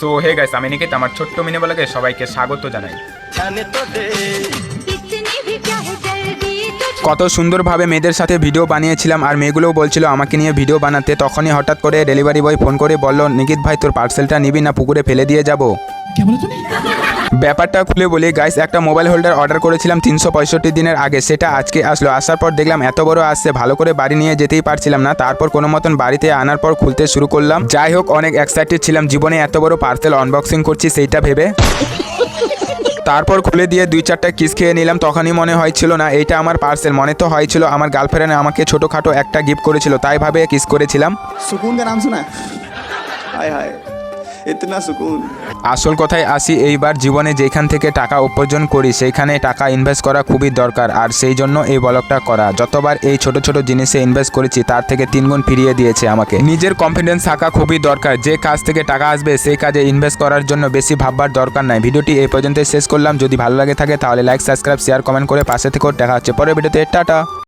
So hey guys, আমি নিকিত, আমার ছোট্ট মিনি ব্লগে সবাইকে স্বাগত জানাই। কত সুন্দরভাবে মেয়েদের সাথে ভিডিও বানিয়েছিলাম আর মেয়েগুলোও বলছিল আমাকে নিয়ে ভিডিও বানাতে। তখনই হঠাৎ করে ডেলিভারি বয় ফোন করে বলল, নিকিত ভাই তোর পার্সেলটা নিবি না পুকুরে ফেলে দিয়ে যাব? ব্যাপারটা খুলে বলি গাইস, একটা মোবাইল হোল্ডার অর্ডার করেছিলাম 365 দিনের আগে, সেটা আজকে আসলো। আসার পর দেখলাম এত বড় আসছে, ভালো করে বাড়ি নিয়ে যেতেই পারছিলাম না। তারপর কোনো মতন বাড়িতে আনার পর খুলতে শুরু করলাম। যাই হোক, অনেক এক্সাইটেড ছিলাম, জীবনে এত বড় পার্সেল আনবক্সিং করছি সেইটা ভেবে। তারপর খুলে দিয়ে 2-4টা কিস খেয়ে নিলাম। তখনই মনে হয়েছিল না এইটা আমার পার্সেল, মনে তো হয়েছিল আমার গার্লফ্রেন্ড আমাকে ছোটোখাটো একটা গিফট করেছিল, তাই ভাবে কিস করেছিলাম। सुकून का नाम सुना है? हाय हाय इतना सुकून। আসল কথায় আসি, এইবার জীবনে যেখান থেকে টাকা উপার্জন করি সেইখানে টাকা ইনভেস্ট করা খুবই দরকার, আর সেই জন্য এই ব্লগটা করা। যতবার এই ছোট ছোট জিনিসে ইনভেস্ট করেছি তার থেকে 3 গুণ ফিরিয়ে দিয়েছে আমাকে। নিজের কনফিডেন্স থাকা খুবই দরকার, যে কাজ থেকে টাকা আসবে সেই কাজে ইনভেস্ট করার জন্য বেশি ভাববার দরকার নাই। ভিডিওটি এই পর্যন্ত শেষ করলাম। যদি ভালো লাগে থাকে তাহলে লাইক, সাবস্ক্রাইব, শেয়ার, কমেন্ট করে পাশে থেকেও। দেখা হচ্ছে পরের ভিডিওতে। টাটা।